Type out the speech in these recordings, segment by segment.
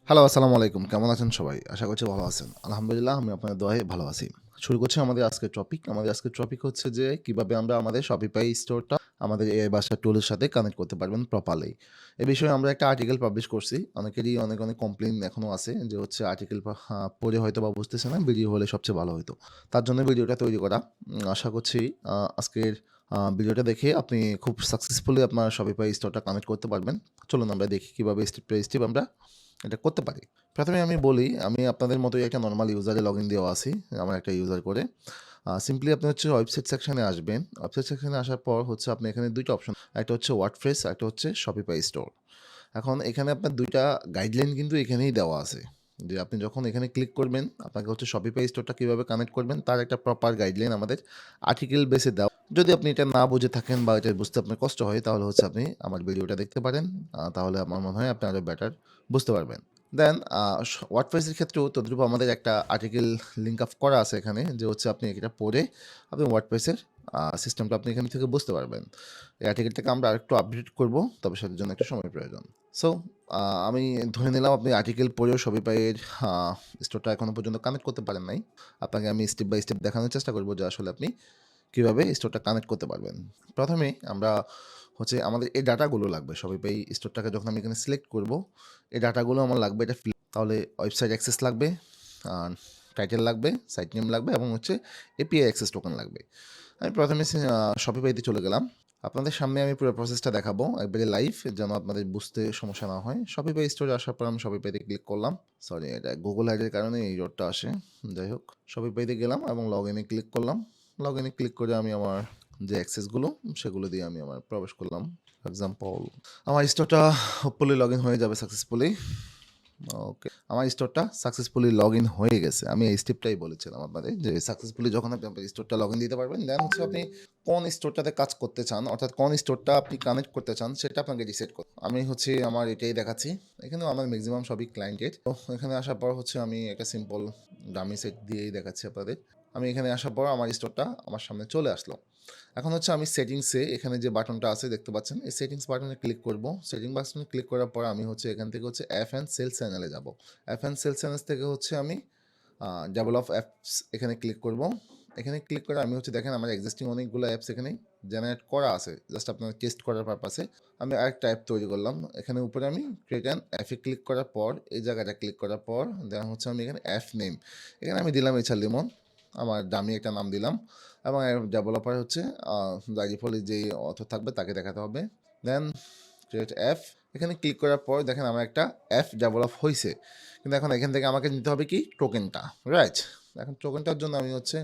Hello, আসসালামু আলাইকুম। কেমন আছেন সবাই? আশা করছি ভালো আছেন। আলহামদুলিল্লাহ আমি আপনাদের দোয়ায় ভালো আছি। শুরু করছি আমাদের আজকের টপিক। আমাদের আজকের টপিক হচ্ছে যে কিভাবে আমরা আমাদের Shopify স্টোরটা আমাদের aibuster টুলের সাথে কানেক্ট করতে পারবেন প্রপারলি। এ বিষয়ে আমরা একটা আর্টিকেল পাবলিশ করছি। অনেকেরই অনেক কমপ্লেইন এখনো আছে যে হচ্ছে আর্টিকেল পড়ে হয়তোবা বুঝতেছে না। ভিডিও হলে সবচেয়ে ভালো হইতো। তার জন্য ভিডিওটা তৈরি করা। আশা করছি আজকের ভিডিওটা দেখে আপনি খুব সাকসেসফুলি আপনার Shopify স্টোরটা কানেক্ট করতে পারবেন। চলুন আমরা দেখি কিভাবে স্টেপ বাই স্টেপ আমরা এটা করতে পারি। প্রথমে আমি বলি, আমি আপনাদের মতোই একটা নরমাল ইউজারে লগইন দেওয়া আছি, আমার একটা ইউজার করে। সিম্পলি আপনি হচ্ছে ওয়েবসাইট সেকশনে আসবেন। ওয়েবসাইট সেকশনে আসার পর হচ্ছে আপনি এখানে ২ টা অপশন, একটা হচ্ছে ওয়ার্ডপ্রেস, একটা হচ্ছে Shopify স্টোর। এখন এখানে আপনার ২ টা গাইডলাইন কিন্তু এখানেই দেওয়া আছে। যে আপনি যখন এখানে ক্লিক করবেন, আপনাকে হচ্ছে Shopify স্টোরটা কিভাবে কানেক্ট করবেন তার একটা প্রপার গাইডলাইন আমাদের আর্টিকেল বেসে দেওয়া। যদি আপনি এটা না বুঝে থাকেন বা এটা বুঝতে আপনার কষ্ট হয় তাহলে হচ্ছে আপনি আমার ভিডিওটা দেখতে পারেন। তাহলে আমার মনে হয় আপনি আরো বেটার বুঝতে পারবেন। দেন ওয়ার্ডপ্রেসের ক্ষেত্রেও তদ্রুপ আমাদের একটা আর্টিকেল লিঙ্ক আপ করা আছে এখানে, যে হচ্ছে আপনি এটা পড়ে আপনি ওয়ার্ডপ্রেসের সিস্টেমটা আপনি এখান থেকে বুঝতে পারবেন। এই আর্টিকেলটাকে আমরা আরেকটু আপডেট করব, তবে সেটার জন্য একটু সময় প্রয়োজন। সো আমি ধরে নিলাম আপনি আর্টিকেল পড়েও শপিফাইয়ের স্টোরটা এখনো পর্যন্ত কানেক্ট করতে পারেন নাই। আপনাকে আমি স্টেপ বাই স্টেপ দেখানোর চেষ্টা করব যে আসলে আপনি কীভাবে স্টোরটা কানেক্ট করতে পারবেন। প্রথমে আমরা হচ্ছে আমাদের এই ডাটাগুলো লাগবে। শপিফাই স্টোরটাকে যখন আমি এখানে সিলেক্ট করব, এই ডাটাগুলো আমার লাগবে। এটা তাহলে ওয়েবসাইট অ্যাক্সেস লাগবে, টাইটেল লাগবে, সাইট নেম লাগবে এবং হচ্ছে এপিআই অ্যাক্সেস টোকেন লাগবে। আমি প্রথমে শপিফাইতে চলে গেলাম। আপনাদের সামনে আমি পুরো প্রসেসটা দেখাবো একবারে লাইভ, যেন আপনাদের বুঝতে সমস্যা না হয়। শপিফাই স্টোরে আসার পর আমি শপিফাইতে ক্লিক করলাম। সরি, এটা গুগল আইডির কারণে এই রোডটা আসে। যাই হোক, শপিফাইতে গেলাম এবং লগ ইনে ক্লিক করলাম। লগ ইনে ক্লিক করে আমি আমার যে অ্যাক্সেসগুলো সেগুলো দিয়ে আমি আমার প্রবেশ করলাম। ফর এক্সাম্পল, আমার স্টোরটা হোপফুলি লগ ইন হয়ে যাবে সাকসেসফুলি। ওকে, আমার স্টোরটা সাকসেসফুলি লগ ইন হয়ে গেছে। আমি এই স্টেপটাই বলেছিলাম আপনাদের, যে সাকসেসফুলি যখন আপনি আপনার স্টোরটা লগ ইন দিতে পারবেন, দেন হচ্ছে আপনি কোন স্টোরটাতে কাজ করতে চান, অর্থাৎ কোন স্টোরটা আপনি কানেক্ট করতে চান সেটা আপনাকে ডিসাইড করুন। আমি হচ্ছে আমার এটাই দেখাচ্ছি। এখানেও আমার ম্যাক্সিমাম সবই ক্লায়েন্টের। তো এখানে আসার পর হচ্ছে আমি একটা সিম্পল ডামি সেট দিয়েই দেখাচ্ছি আপনাদের। আমি এখানে আসার পর আমার স্টোরটা আমার সামনে চলে আসলো। এখন হচ্ছে আমি সেটিংসে এখানে যে বাটনটা আছে দেখতে পাচ্ছেন, এই সেটিংস বাটনে ক্লিক করব। সেটিং বাটনে ক্লিক করার পর আমি হচ্ছে এখান থেকে হচ্ছে অ্যাপ অ্যান্ড সেলস চ্যানেলে যাব। অ্যাপ অ্যান্ড সেলস চ্যানেল থেকে হচ্ছে আমি ডেভেলপ অ্যাপস এখানে ক্লিক করব। এখানে ক্লিক করে আমি হচ্ছে দেখেন আমার এক্সিস্টিং অনেকগুলো অ্যাপস এখানে জেনারেট করা আছে, জাস্ট আপনার টেস্ট করার পারপাসে আমি আরেকটা অ্যাপ তৈরি করলাম। এখানে উপরে আমি ক্রিয়েট অ্যান অ্যাপে ক্লিক করার পর, এই জায়গাটা ক্লিক করার পর দেন হচ্ছে আমি এখানে অ্যাপ নেম এখানে আমি দিলাম এছাড়া লিমন, আমার দামি একটা নাম দিলাম এবং ডেভেলপার হচ্ছে বাই ডিফল্ট যে অথর থাকবে তাকে দেখাতে হবে। দেন ক্রিয়েট অ্যাপ, এখানে ক্লিক করার পর দেখেন আমার একটা অ্যাপ ডেভেলপ হয়েছে। কিন্তু এখন এখান থেকে আমাকে নিতে হবে কি টোকেনটা, রাইট? এখন টোকেনটার জন্য আমি হচ্ছে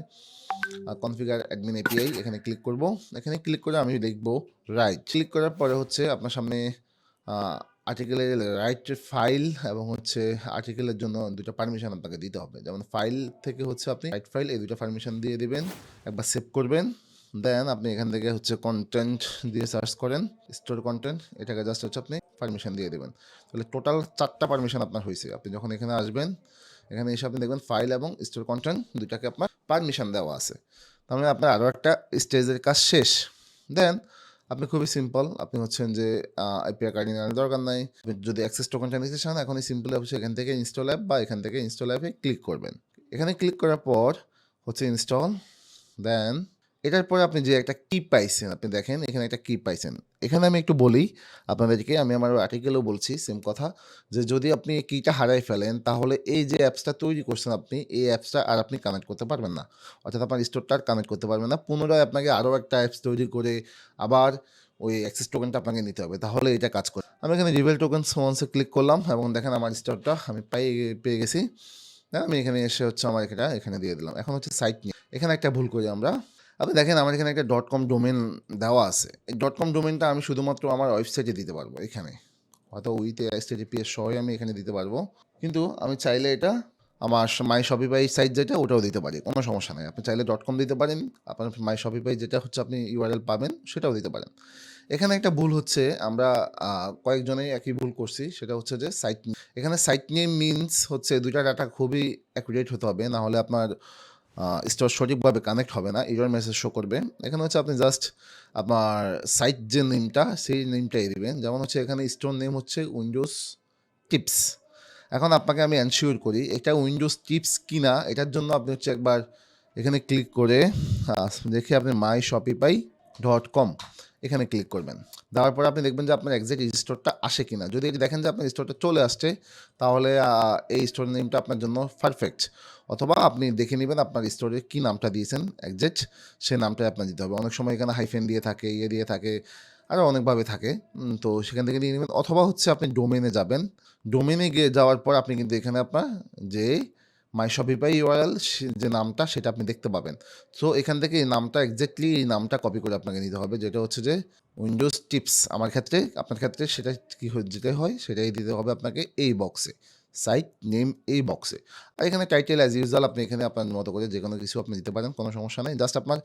কনফিগার অ্যাডমিন এপিআই এখানে ক্লিক করব। এখানে ক্লিক করে আমি লিখব রাইট। ক্লিক করার পরে হচ্ছে আপনার সামনে আর্টিকেলের রাইট ফাইল এবং হচ্ছে আর্টিকেলের জন্য দুটো পারমিশন আপনাকে দিতে হবে। যেমন ফাইল থেকে হচ্ছে আপনি রাইট ফাইল, এই দুটো পারমিশন দিয়ে দিবেন, একবার সেভ করবেন। দেন আপনি এখান থেকে হচ্ছে কন্টেন্ট দিয়ে সার্চ করেন, স্টোর কন্টেন্ট, এটাকে জাস্ট হচ্ছে আপনি পারমিশন দিয়ে দেবেন। তাহলে টোটাল 4টা পারমিশন আপনার হয়েছে। আপনি যখন এখানে আসবেন, এখানে এসে আপনি দেখবেন ফাইল এবং স্টোর কন্টেন্ট দুইটাকে আপনার পারমিশন দেওয়া আছে। তার মানে আপনার আরও একটা স্টেজের কাজ শেষ। দেন আপনি খুবই সিম্পল, আপনি হচ্ছেন যে আইপিআই কার্ড নেওয়ার দরকার নাই। আপনি যদি অ্যাক্সেস টোকেনটা নিতে চান, এখন সিম্পল হচ্ছে এখান থেকে ইনস্টল অ্যাপ বা এখান থেকে ইনস্টল অ্যাপে ক্লিক করবেন। এখানে ক্লিক করার পর হচ্ছে ইনস্টল। দেন এটার পরে আপনি যে একটা কি পাইছেন, আপনি দেখেন এখানে একটা কি পাইছেন। এখানে আমি একটু বলি আপনাদেরকে, আমি আমার আর্টিকেলেও বলছি সেম কথা, যে যদি আপনি কিটা হারাই ফেলেন তাহলে এই যে অ্যাপসটা তৈরি করছেন আপনি, এই অ্যাপসটা আর আপনি কানেক্ট করতে পারবেন না, অর্থাৎ আপনার স্টোরটা আর কানেক্ট করতে পারবেন না। পুনরায় আপনাকে আরও একটা অ্যাপস তৈরি করে আবার ওই অ্যাক্সেস টোকেনটা আপনাকে নিতে হবে, তাহলে এটা কাজ করে। আমি এখানে রিভেল টোকেন ওয়ান্সে ক্লিক করলাম এবং দেখেন আমার স্টোরটা আমি পেয়ে গেছি। আমি এখানে এসে হচ্ছে আমার এখানে দিয়ে দিলাম। এখন হচ্ছে সাইট নিয়ে এখানে একটা ভুল করি আমরা। আপনি দেখেন আমার এখানে একটা .com ডোমেন দেওয়া আছে। এই .com ডোমেনটা আমি শুধুমাত্র আমার ওয়েবসাইটে দিতে পারবো। এখানে হয়তো উইথ HTTPS সহই আমি এখানে দিতে পারবো, কিন্তু আমি চাইলে এটা আমার মাই শপিফাই সাইট যেটা ওটাও দিতে পারি, কোনো সমস্যা নাই। আপনি চাইলে .com দিতে পারেন, আপনার মাই শপিফাই যেটা হচ্ছে আপনি ইউআরএল পাবেন সেটাও দিতে পারেন। এখানে একটা ভুল হচ্ছে, আমরা কয়েকজনেই একই ভুল করছি, সেটা হচ্ছে যে সাইট এখানে সাইট নেম মিনস হচ্ছে দুইটা ডাটা খুবই অ্যাকুরেট হতে হবে, না হলে আপনার স্টোর সঠিকভাবে কানেক্ট হবে না, এরর মেসেজ শো করবে। এখানে হচ্ছে আপনি জাস্ট আপনার সাইট যে নেমটা সেই নেমটাই দিবেন। যেমন হচ্ছে এখানে স্টোর নেম হচ্ছে উইন্ডোজ টিপস। এখন আপনাকে আমি এনশিওর করি এটা উইন্ডোজ টিপস কিনা, এটার জন্য আপনি হচ্ছে একবার এখানে ক্লিক করে দেখে আপনি myshopify.com এখানে ক্লিক করবেন। দেওয়ার পরে আপনি দেখবেন যে আপনার এক্সাক্ট স্টোরটা আসে কিনা। যদি দেখেন যে আপনার স্টোরটা চলে আসছে, তাহলে এই স্টোর নেমটা আপনার জন্য পারফেক্ট। অথবা আপনি দেখে নেবেন আপনার স্টোরের কী নামটা দিয়েছেন এক্সাক্ট, সে নামটাই আপনার দিতে হবে। অনেক সময় এখানে হাইফেন দিয়ে থাকে, দিয়ে থাকে, আরও অনেকভাবে থাকে। তো সেখান থেকে নিয়ে নেবেন। অথবা হচ্ছে আপনি ডোমেনে যাবেন। ডোমেনে গিয়ে যাওয়ার পর আপনি কিন্তু এখানে আপনার যে মাই শপিফাই ইউআরএল যে নামটা সেটা আপনি দেখতে পাবেন। সো এখান থেকে এই নামটা এক্স্যাক্টলি এই নামটা কপি করে আপনাকে নিতে হবে, যেটা হচ্ছে যে উইন্ডোজ টিপস। আমার ক্ষেত্রে, আপনার ক্ষেত্রে সেটা কী যেতে হয় সেটাই দিতে হবে আপনাকে এই বক্সে, সাইট নেম এই বক্সে। আর এখানে টাইটেল অ্যাজ ইউজুয়াল আপনি এখানে আপনার মতো করে যে কোনো কিছু আপনি দিতে পারেন, কোনো সমস্যা নেই। জাস্ট আপনার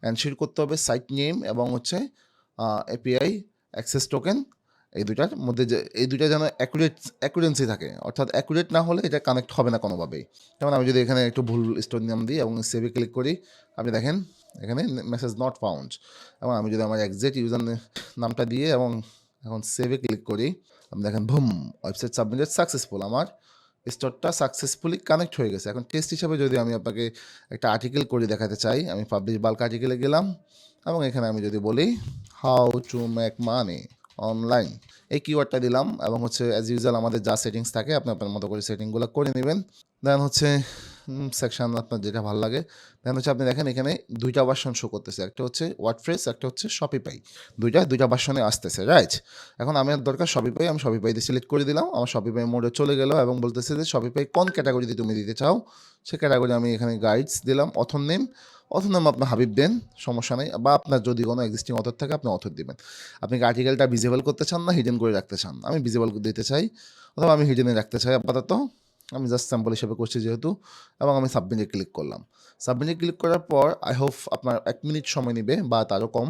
এনশিওর করতে হবে সাইট নেম এবং হচ্ছে এপিআই অ্যাক্সেস টোকেন, এই দুইটার মধ্যে যে এই দুইটা যেন অ্যাকুরেন্সি থাকে, অর্থাৎ অ্যাকুরেট না হলে এটা কানেক্ট হবে না কোনোভাবেই। যেমন আমি যদি এখানে একটু ভুল স্টোর নাম দিই এবং সেভে ক্লিক করি, আপনি দেখেন এখানে মেসেজ নট ফাউন্ড। এবং আমি যদি আমার এক্সাক্ট ইউজার নামটা দিয়ে এবং এখন সেভে ক্লিক করি, আপনি দেখেন ভুম, ওয়েবসাইট সাবমিটেড সাকসেসফুল, আমার স্টোরটা সাকসেসফুলি কানেক্ট হয়ে গেছে। এখন টেস্ট হিসাবে যদি আমি আপনাকে একটা আর্টিকেল করে দেখাতে চাই, আমি পাবলিশ বাল্ক আর্টিকেলে গেলাম এবং এখানে আমি যদি বলি how to make money online, এই কিওয়ার্ডটা দিলাম এবং হচ্ছে অ্যাজ ইউজুয়াল আমাদের যা সেটিংস থাকে আপনি আপনার মতো করে সেটিংগুলো করে নেবেন। দেন হচ্ছে সেকশন আপনার যেটা ভালো লাগে। দেন হচ্ছে আপনি দেখেন এখানে দুইটা ভার্সন শো করতেছে, একটা হচ্ছে ওয়ার্ডপ্রেস, একটা হচ্ছে শপিফাই। দুইটা ভার্সনে আসতেছে, রাইট? এখন আমার দরকার শপিফাই, আমি শপিফাইতে সিলেক্ট করে দিলাম, আমার শপিফাই মোডে চলে গেল এবং বলতেছে যে শপিফাই কোন ক্যাটাগরিতে তুমি দিতে চাও, সে ক্যাটাগরি আমি এখানে গাইডস দিলাম। অথর নেম আপনার হাবিব দেন, সমস্যা নেই। বা আপনার যদি কোনো এক্সিস্টিং অথর থাকে আপনি অথর দিবেন। আপনি কি আর্টিকেলটা ভিজিবল করতে চান না হিডেন করে রাখতে চান? আমি ভিজিবল দিতে চাই, অথবা আমি হিডেনে রাখতে চাই আপাতত। আমি জাস্ট স্যাম্পল হিসেবে করছি যেহেতু, এবং আমি সাবমিটে ক্লিক করলাম। সাবমিটে ক্লিক করার পর আই হোপ আপনার 1 মিনিট সময় নেবে বা তারও কম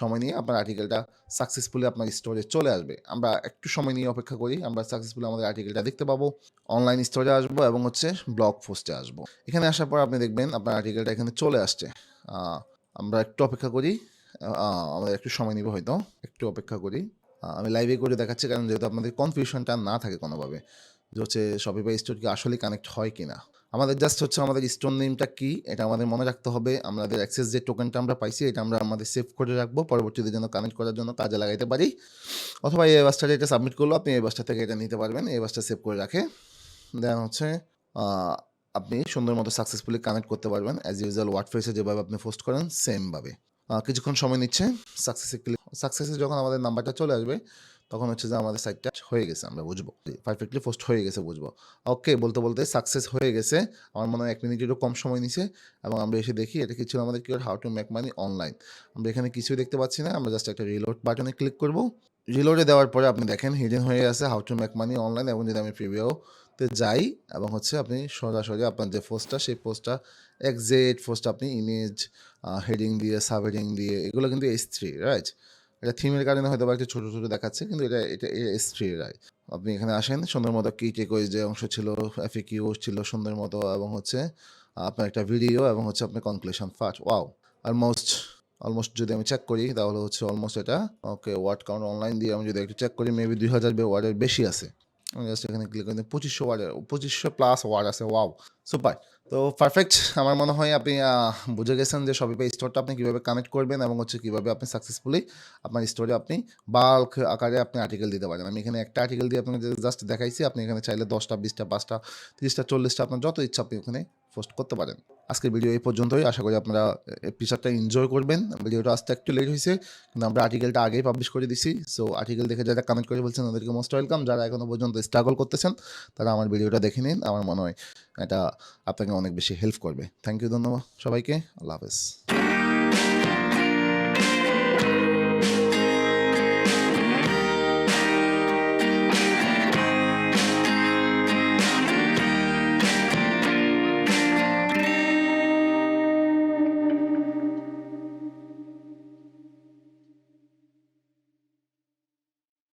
সময় নিয়ে আপনার আর্টিকেলটা সাকসেসফুলি আপনার স্টোরে চলে আসবে। আমরা একটু সময় নিয়ে অপেক্ষা করি, আমরা সাকসেসফুলি আমাদের আর্টিকেলটা দেখতে পাবো, অনলাইন স্টোরে আসবো এবং হচ্ছে ব্লগ পোস্টে আসবো। এখানে আসার পর আপনি দেখবেন আপনার আর্টিকেলটা এখানে চলে আসছে। আমরা একটু অপেক্ষা করি, আমাদের একটু সময় নিবে হয়তো, একটু অপেক্ষা করি। আমি লাইভে করে দেখাচ্ছি কারণ যেহেতু আপনাদের কনফিউশনটা না থাকে কোনোভাবে যে হচ্ছে শপিফাই স্টোর কি আসলে কানেক্ট হয় কিনা। আমাদের জাস্ট হচ্ছে আমাদের স্টোর নেমটা কি এটা আমাদের মনে রাখতে হবে। আমাদের অ্যাক্সেস যে টোকেনটা আমরা পাইছি এটা আমরা আমাদের সেভ করে রাখবো, পরবর্তীতে যেন কানেক্ট করার জন্য কাজে লাগাইতে পারি। অথবা এই বাসটা এটা সাবমিট করলো, আপনি এই বাসটা থেকে এটা নিতে পারবেন, এই বাসটা সেভ করে রাখে। দেন হচ্ছে আপনি সুন্দর মতো সাকসেসফুলি কানেক্ট করতে পারবেন অ্যাজ ইউজুয়াল ওয়ার্ডপ্রেসে যেভাবে আপনি পোস্ট করেন সেমভাবে। কিছুক্ষণ সময় নিচ্ছে। সাকসেসে যখন আমাদের নাম্বারটা চলে আসবে তখন হচ্ছে যে আমাদের সাইটটা হয়ে গেছে, আমরা বুঝবো পারফেক্টলি পোস্ট হয়ে গেছে, বুঝবো ওকে বলতে বলতে সাকসেস হয়ে গেছে। আমার মনে হয় 1 মিনিটেরও কম সময় নিছে এবং আমরা এসে দেখি এটা কি ছিল আমাদের keyword how to make money online. আমরা এখানে কিছুই দেখতে পাচ্ছি না, আমরা জাস্ট একটা রিলোড বাটনে ক্লিক করব। রিলোডে দেওয়ার পরে আপনি দেখেন হিডেন হয়ে আছে how to make money online. এবং যদি আমি প্রিভিউতে যাই এবং হচ্ছে আপনি সরাসরি আপনার যে পোস্টটা সেই পোস্টটা এক্সাক্ট পোস্ট আপনি ইমেজ হেডিং দিয়ে সাব হেডিং দিয়ে, এগুলো কিন্তু S3, রাইট? এটা থিমের কারণে হয়তো বা একটু ছোটো ছোটো দেখাচ্ছে, কিন্তু এটা এটা S3, রাইট? আপনি এখানে আসেন, সুন্দর মতো কি টেকওয়েজ যে অংশ ছিল, FAQ ছিল সুন্দর মতো, এবং হচ্ছে আপনার একটা ভিডিও এবং হচ্ছে আপনার কনক্লুশন ফার্স্ট। ওয়াও, অলমোস্ট যদি আমি চেক করি তাহলে হচ্ছে অলমোস্ট এটা ওকে। ওয়ার্ড কাউন্ট অনলাইন দিয়ে আমি যদি একটু চেক করি মেবি 2000 ওয়ার্ডের বেশি আছে। আমি জাস্ট এখানে ক্লিক করি 2500 প্লাস ওয়ার্ড আছে। Wow, super. তো পারফেক্ট। আমার মনে হয় আপনি বুঝে গেছেন যে শপিফাই স্টোরটা আপনি কীভাবে কানেক্ট করবেন এবং হচ্ছে কীভাবে আপনি সাকসেসফুলি আপনার স্টোরে আপনি বাল্ক আকারে আপনি আর্টিকেল দিতে পারেন। আমি এখানে একটা আর্টিকেল দিয়ে আপনাকে জাস্ট দেখাইছি, আপনি এখানে চাইলে 10টা 20টা 5টা 30টা 40টা আপনার যত ইচ্ছা আপনি ওখানে পোস্ট করতে পারেন। আজকের ভিডিও এই পর্যন্তই। আশা করি আপনারা এপিসোডটা এনজয় করবেন। ভিডিওটা আসতে একটু লেট হয়েছে কিন্তু আমরা আর্টিকেলটা আগেই পাবলিশ করে দিছি। সো আর্টিকেল দেখে যারা কমেন্ট করে বলছেন ওদেরকে মোস্ট ওয়েলকাম। যারা এখনও পর্যন্ত স্ট্রাগল করতেছেন তারা আমার ভিডিওটা দেখে নিন, আমার মনে হয় এটা আপনাকে অনেক বেশি হেল্প করবে। থ্যাংক ইউ, ধন্যবাদ সবাইকে। আল্লাহ হাফেজ।